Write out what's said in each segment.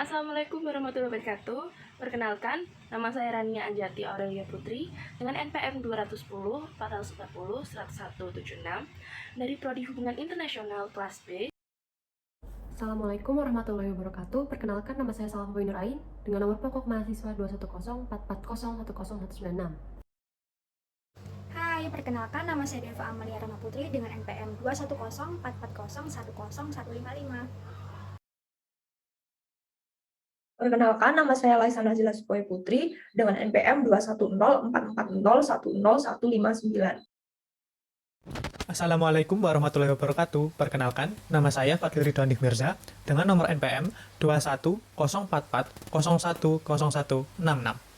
Assalamualaikum warahmatullahi wabarakatuh. Perkenalkan, nama saya Rania Anjati Aurelia Putri dengan NPM 210 440 10176 dari Prodi Hubungan Internasional kelas B. Assalamualaikum warahmatullahi wabarakatuh. Perkenalkan, nama saya Salma Nur Ain dengan nomor pokok mahasiswa 21044010196. Hai, perkenalkan nama saya Deva Amalia Rama Putri dengan NPM 21044010155. Perkenalkan, nama saya Laisa Nazila Supoy Putri dengan NPM 21044010159. Assalamualaikum warahmatullahi wabarakatuh. Perkenalkan, nama saya Fadil Ridwan Mirza dengan nomor NPM 21044010166.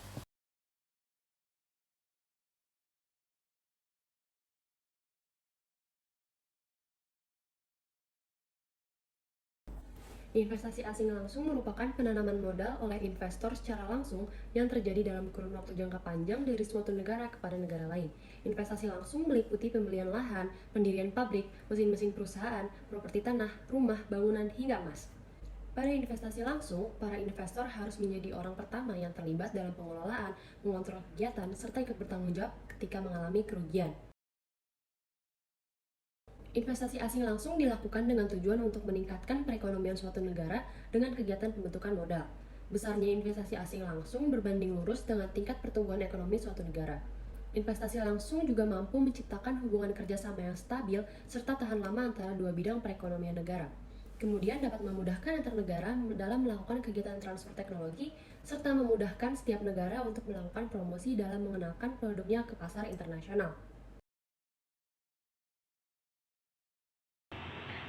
Investasi asing langsung merupakan penanaman modal oleh investor secara langsung yang terjadi dalam kurun waktu jangka panjang dari suatu negara kepada negara lain. Investasi langsung meliputi pembelian lahan, pendirian pabrik, mesin-mesin perusahaan, properti tanah, rumah, bangunan, hingga emas. Pada investasi langsung, para investor harus menjadi orang pertama yang terlibat dalam pengelolaan, mengontrol kegiatan, serta ikut bertanggung jawab ketika mengalami kerugian. Investasi asing langsung dilakukan dengan tujuan untuk meningkatkan perekonomian suatu negara dengan kegiatan pembentukan modal. Besarnya investasi asing langsung berbanding lurus dengan tingkat pertumbuhan ekonomi suatu negara. Investasi langsung juga mampu menciptakan hubungan kerjasama yang stabil serta tahan lama antara dua bidang perekonomian negara. Kemudian dapat memudahkan antar negara dalam melakukan kegiatan transfer teknologi serta memudahkan setiap negara untuk melakukan promosi dalam mengenalkan produknya ke pasar internasional.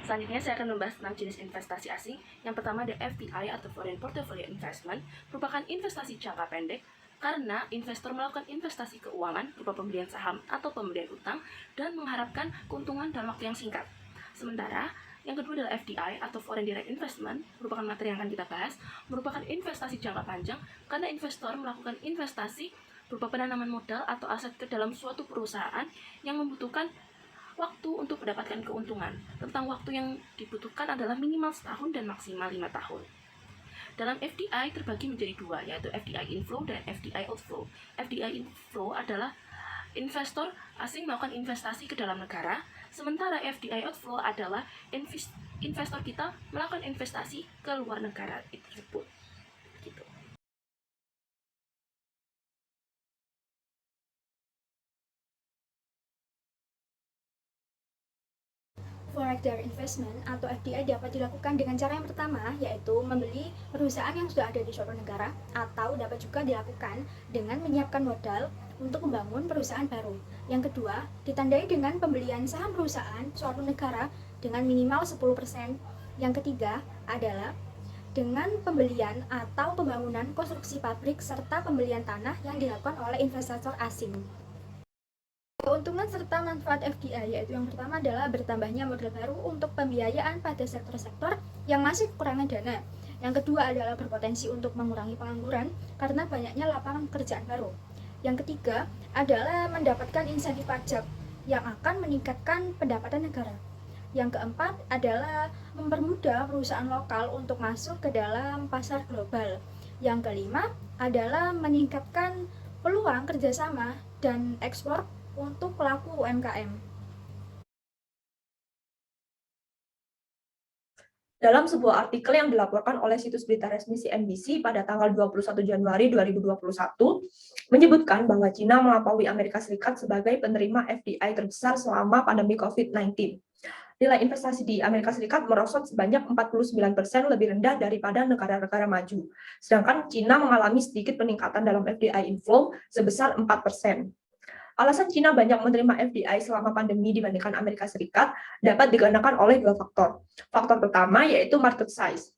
Selanjutnya saya akan membahas tentang jenis investasi asing. Yang pertama ada FPI atau Foreign Portfolio Investment, merupakan investasi jangka pendek karena investor melakukan investasi keuangan berupa pembelian saham atau pembelian utang dan mengharapkan keuntungan dalam waktu yang singkat. Sementara yang kedua adalah FDI atau Foreign Direct Investment, merupakan materi yang akan kita bahas, merupakan investasi jangka panjang karena investor melakukan investasi berupa penanaman modal atau aset ke dalam suatu perusahaan yang membutuhkan waktu untuk mendapatkan keuntungan. Tentang waktu yang dibutuhkan adalah minimal setahun dan maksimal 5 tahun. Dalam FDI terbagi menjadi dua, yaitu FDI inflow dan FDI outflow. FDI inflow adalah investor asing melakukan investasi ke dalam negara, sementara FDI outflow adalah investor kita melakukan investasi ke luar negara tersebut. Gitu. Foreign Direct Investment atau FDI dapat dilakukan dengan cara yang pertama, yaitu membeli perusahaan yang sudah ada di suatu negara, atau dapat juga dilakukan dengan menyiapkan modal untuk membangun perusahaan baru. Yang kedua, ditandai dengan pembelian saham perusahaan suatu negara dengan minimal 10%. Yang ketiga adalah dengan pembelian atau pembangunan konstruksi pabrik serta pembelian tanah yang dilakukan oleh investor asing. Keuntungan serta manfaat FDI yaitu yang pertama adalah bertambahnya modal baru untuk pembiayaan pada sektor-sektor yang masih kekurangan dana. Yang kedua adalah berpotensi untuk mengurangi pengangguran karena banyaknya lapangan pekerjaan baru. Yang ketiga adalah mendapatkan insentif pajak yang akan meningkatkan pendapatan negara. Yang keempat adalah mempermudah perusahaan lokal untuk masuk ke dalam pasar global. Yang kelima adalah meningkatkan peluang kerjasama dan ekspor untuk pelaku UMKM. Dalam sebuah artikel yang dilaporkan oleh situs berita resmi CNBC pada tanggal 21 Januari 2021, menyebutkan bahwa China melampaui Amerika Serikat sebagai penerima FDI terbesar selama pandemi COVID-19. Nilai investasi di Amerika Serikat merosot sebanyak 49% lebih rendah daripada negara-negara maju, sedangkan China mengalami sedikit peningkatan dalam FDI inflow sebesar 4%. Alasan China banyak menerima FDI selama pandemi dibandingkan Amerika Serikat dapat dikarenakan oleh dua faktor. Faktor pertama yaitu market size.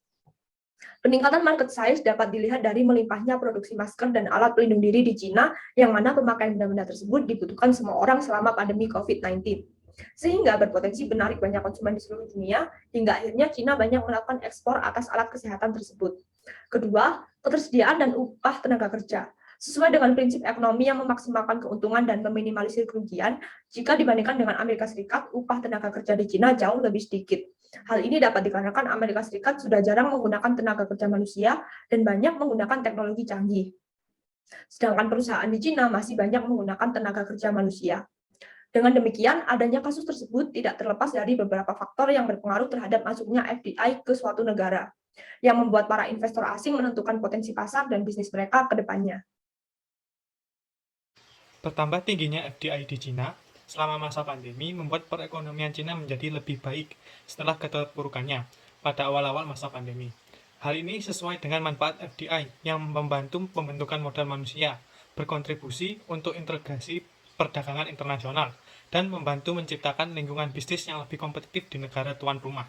Peningkatan market size dapat dilihat dari melimpahnya produksi masker dan alat pelindung diri di China, yang mana pemakaian benda-benda tersebut dibutuhkan semua orang selama pandemi COVID-19. Sehingga berpotensi menarik banyak konsumen di seluruh dunia, hingga akhirnya China banyak melakukan ekspor atas alat kesehatan tersebut. Kedua, ketersediaan dan upah tenaga kerja. Sesuai dengan prinsip ekonomi yang memaksimalkan keuntungan dan meminimalisir kerugian, jika dibandingkan dengan Amerika Serikat, upah tenaga kerja di China jauh lebih sedikit. Hal ini dapat dikarenakan Amerika Serikat sudah jarang menggunakan tenaga kerja manusia dan banyak menggunakan teknologi canggih. Sedangkan perusahaan di Cina masih banyak menggunakan tenaga kerja manusia. Dengan demikian, adanya kasus tersebut tidak terlepas dari beberapa faktor yang berpengaruh terhadap masuknya FDI ke suatu negara, yang membuat para investor asing menentukan potensi pasar dan bisnis mereka ke depannya. Bertambah tingginya FDI di Cina selama masa pandemi membuat perekonomian Cina menjadi lebih baik setelah keterpurukannya pada awal-awal masa pandemi. Hal ini sesuai dengan manfaat FDI yang membantu pembentukan modal manusia, berkontribusi untuk integrasi perdagangan internasional, dan membantu menciptakan lingkungan bisnis yang lebih kompetitif di negara tuan rumah.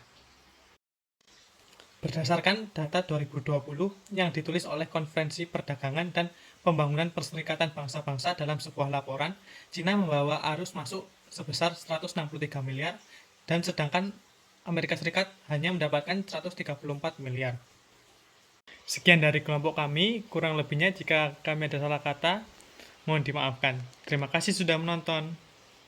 Berdasarkan data 2020 yang ditulis oleh Konferensi Perdagangan dan Pembangunan Perserikatan Bangsa-Bangsa dalam sebuah laporan, Cina membawa arus masuk sebesar 163 miliar, dan sedangkan Amerika Serikat hanya mendapatkan 134 miliar. Sekian dari kelompok kami, kurang lebihnya jika kami ada salah kata, mohon dimaafkan. Terima kasih sudah menonton.